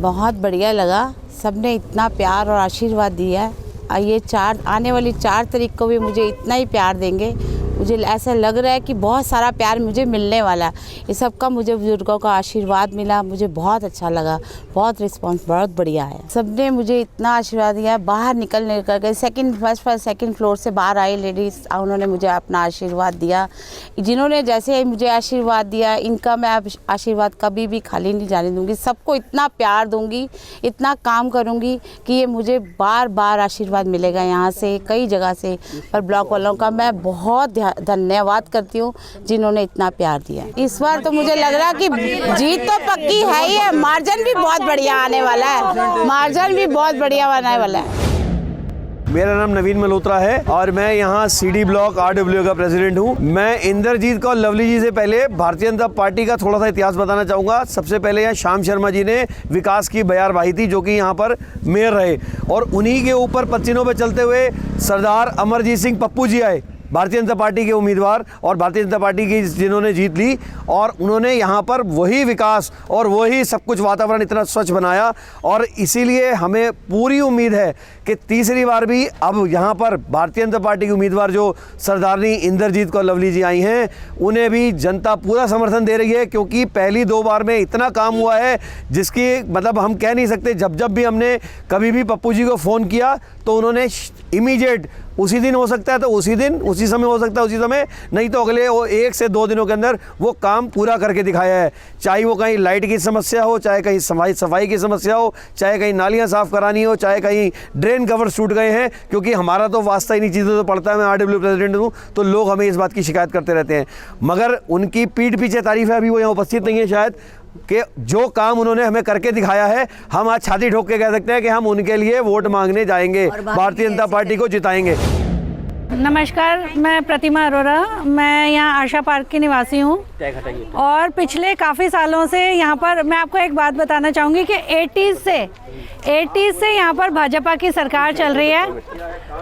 बहुत बढ़िया लगा, सबने इतना प्यार और आशीर्वाद दिया है। ये आने वाली 4 तारीख को भी मुझे इतना ही प्यार देंगे। मुझे ऐसा लग रहा है कि बहुत सारा प्यार मुझे मिलने वाला है। ये सब का मुझे बुजुर्गों का आशीर्वाद मिला, मुझे बहुत अच्छा लगा। बहुत रिस्पांस बहुत बढ़िया है। सबने मुझे इतना आशीर्वाद दिया है। बाहर निकलने करके सेकंड फ्लोर से बाहर आई लेडीज़, उन्होंने मुझे अपना आशीर्वाद दिया। जिन्होंने जैसे मुझे आशीर्वाद दिया, इनका मैं आशीर्वाद कभी भी खाली नहीं जाने दूँगी। सबको इतना प्यार दूँगी, इतना काम करूँगी कि ये मुझे बार बार आशीर्वाद मिलेगा यहाँ से, कई जगह से। पर ब्लॉक वालों का मैं बहुत धन्यवाद करती हूँ जिन्होंने इतना प्यार दिया। इस बार तो मुझे लग रहा है कि जीत तो पक्की है ही है। मार्जिन भी बहुत बढ़िया आने वाला है, मार्जिन भी बहुत बढ़िया आने वाला है। मेरा नाम नवीन मल्होत्रा है और मैं यहाँ सीडी ब्लॉक RWA का प्रेसिडेंट हूँ। मैं इंद्रजीत को लवली जी से पहले भारतीय जनता पार्टी का थोड़ा सा इतिहास बताना चाहूँगा। सबसे पहले यहाँ श्याम शर्मा जी ने विकास की बयारबाही थी, जो कि यहाँ पर मेयर रहे, और उन्हीं के ऊपर पच्चीनों पे चलते हुए सरदार अमरजीत सिंह पप्पू जी आए, भारतीय जनता पार्टी के उम्मीदवार, और भारतीय जनता पार्टी की जिन्होंने जीत ली, और उन्होंने यहाँ पर वही विकास और वही सब कुछ वातावरण इतना स्वच्छ बनाया। और इसीलिए हमें पूरी उम्मीद है कि तीसरी बार भी अब यहाँ पर भारतीय जनता पार्टी के उम्मीदवार जो सरदारनी इंद्रजीत कौर लवली जी आई हैं, उन्हें भी जनता पूरा समर्थन दे रही है, क्योंकि पहली 2 बार में इतना काम हुआ है जिसकी मतलब हम कह नहीं सकते। जब भी हमने कभी भी पप्पू जी को फ़ोन किया तो उन्होंने इमीडिएट, उसी दिन हो सकता है तो उसी दिन, उसी समय हो सकता है उसी समय, नहीं तो अगले 1 से 2 दिनों के अंदर वो काम पूरा करके दिखाया है। चाहे वो कहीं लाइट की समस्या हो, चाहे कहीं सफाई की समस्या हो, चाहे कहीं नालियां साफ़ करानी हो, चाहे कहीं ड्रेन कवर टूट गए हैं, क्योंकि हमारा तो वास्ता ही नहीं चीज़ों तो पड़ता है। मैं RWA प्रेसिडेंट हूँ, तो लोग हमें इस बात की शिकायत करते रहते हैं, मगर उनकी पीठ पीछे तारीफ है। अभी वो यहाँ उपस्थित नहीं है शायद, कि जो काम उन्होंने हमें करके दिखाया है, हम आज छाती ठोक के कह सकते हैं कि हम उनके लिए वोट मांगने जाएंगे, भारतीय जनता पार्टी को जिताएंगे। नमस्कार, मैं प्रतिमा अरोरा, मैं यहाँ आशा पार्क की निवासी हूँ और पिछले काफ़ी सालों से यहाँ पर मैं आपको एक बात बताना चाहूँगी कि 80s से यहाँ पर भाजपा की सरकार चल रही है,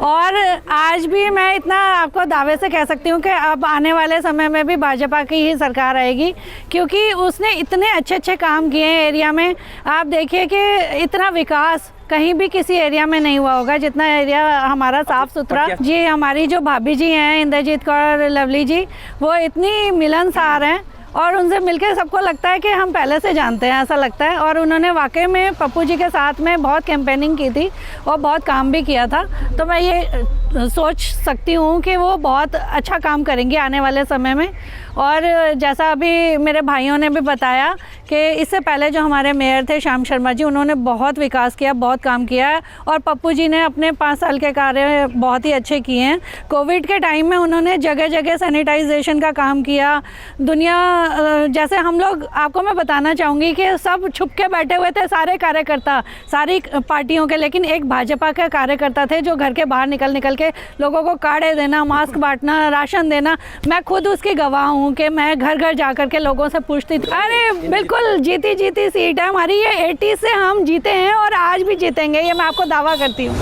और आज भी मैं इतना आपको दावे से कह सकती हूँ कि अब आने वाले समय में भी भाजपा की ही सरकार आएगी, क्योंकि उसने इतने अच्छे काम किए हैं एरिया में। आप देखिए कि इतना विकास कहीं भी किसी एरिया में नहीं हुआ होगा जितना एरिया हमारा साफ़ सुथरा। जी, हमारी जो भाभी जी हैं इंद्रजीत कौर लवली जी, वो इतनी मिलनसार हैं और उनसे मिलकर सबको लगता है कि हम पहले से जानते हैं, ऐसा लगता है। और उन्होंने वाकई में पप्पू जी के साथ में बहुत कैंपेनिंग की थी और बहुत काम भी किया था, तो मैं ये सोच सकती हूँ कि वो बहुत अच्छा काम करेंगे आने वाले समय में। और जैसा अभी मेरे भाइयों ने भी बताया कि इससे पहले जो हमारे मेयर थे श्याम शर्मा जी, उन्होंने बहुत विकास किया, बहुत काम किया है, और पप्पू जी ने अपने 5 साल के कार्य बहुत ही अच्छे किए हैं। कोविड के टाइम में उन्होंने जगह जगह सैनिटाइजेशन का काम किया। दुनिया जैसे हम लोग, आपको मैं बताना चाहूँगी कि सब छुप के बैठे हुए थे सारे कार्यकर्ता, सारी पार्टियों के, लेकिन एक भाजपा के कार्यकर्ता थे जो घर के बाहर निकल के लोगों को काढ़े देना, मास्क बांटना, राशन देना। मैं खुद उसकी गवाह हूँ कि मैं घर घर जा कर के लोगों से पूछती थी। अरे बिल्कुल जीती सीट है हमारी, ये 80 से हम जीते हैं और आज भी जीतेंगे, ये मैं आपको दावा करती हूँ।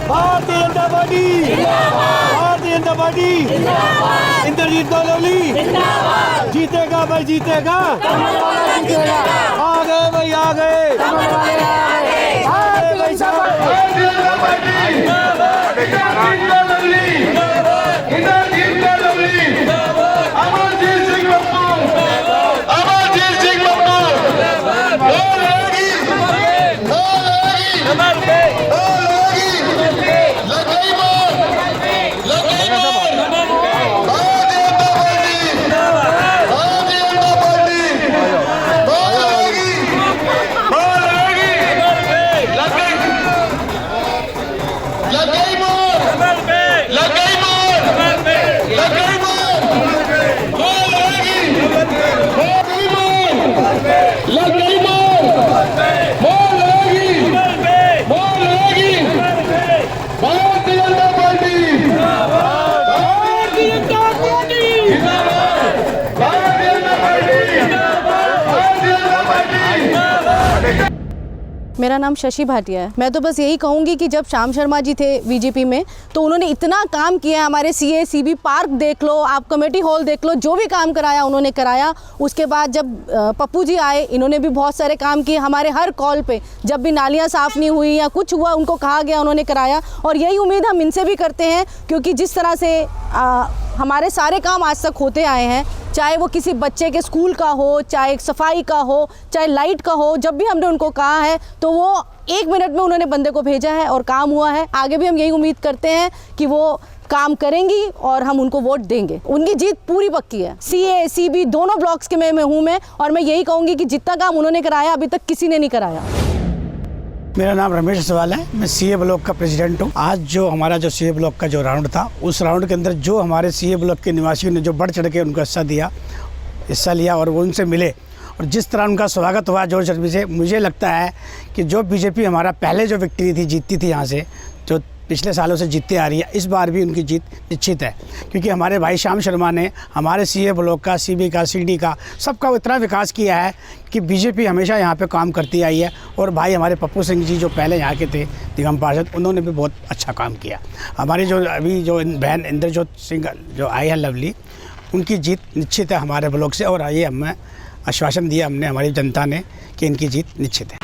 भारतीय जनता पार्टी जिंदाबाद, भारतीय जनता पार्टी जिंदाबाद, इंद्रजीत कौर लवली जिंदाबाद, जीतेगा भाई जीतेगा, आ गए भाई आ गए, भारतीय जनता पार्टी जिंदाबाद, इंद्रजीत कौर लवली जिंदाबाद, अमरजीत सिंह पप्पू, अमरजीत सिंह पप्पू, मेरा नाम शशि भाटिया है। मैं तो बस यही कहूँगी कि जब श्याम शर्मा जी थे बीजेपी में तो उन्होंने इतना काम किया, हमारे CA-CB पार्क देख लो, आप कमेटी हॉल देख लो, जो भी काम कराया उन्होंने कराया। उसके बाद जब पप्पू जी आए, इन्होंने भी बहुत सारे काम किए। हमारे हर कॉल पे जब भी नालियाँ साफ़ नहीं हुई या कुछ हुआ, उनको कहा गया, उन्होंने कराया। और यही उम्मीद हम इनसे भी करते हैं, क्योंकि जिस तरह से हमारे सारे काम आज तक होते आए हैं, चाहे वो किसी बच्चे के स्कूल का हो, चाहे सफाई का हो, चाहे लाइट का हो, जब भी हमने उनको कहा है तो वो 1 मिनट में उन्होंने बंदे को भेजा है और काम हुआ है। आगे भी हम यही उम्मीद करते हैं कि वो काम करेंगी और हम उनको वोट देंगे। उनकी जीत पूरी पक्की है। CA-CB दोनों ब्लॉक्स के में हूँ मैं, और मैं यही कहूँगी कि जितना काम उन्होंने कराया अभी तक किसी ने नहीं कराया। मेरा नाम रमेश सवाल है, मैं CA ब्लॉक का प्रेसिडेंट हूँ। आज जो हमारा जो CA ब्लॉक का जो राउंड था, उस राउंड के अंदर जो हमारे CA ब्लॉक के निवासियों ने जो बढ़ चढ़ के उनको हिस्सा लिया और वो उनसे मिले और जिस तरह उनका स्वागत हुआ जोर शोर से, मुझे लगता है कि जो बीजेपी हमारा पहले जो विक्ट्री थी, जीतती थी यहाँ से, जो पिछले सालों से जीतती आ रही है, इस बार भी उनकी जीत निश्चित है। क्योंकि हमारे भाई श्याम शर्मा ने हमारे CA ब्लॉक का, CB का, CD का, सबका इतना विकास किया है कि बीजेपी हमेशा यहाँ पे काम करती आई है। और भाई हमारे पप्पू सिंह जी जो पहले यहाँ के थे निगम पार्षद, उन्होंने भी बहुत अच्छा काम किया। हमारी जो अभी जो बहन इंद्रजोत सिंह जो आई है लवली, उनकी जीत निश्चित है हमारे ब्लॉक से। और ये हमें आश्वासन दिया हमने, हमारी जनता ने, कि इनकी जीत निश्चित है।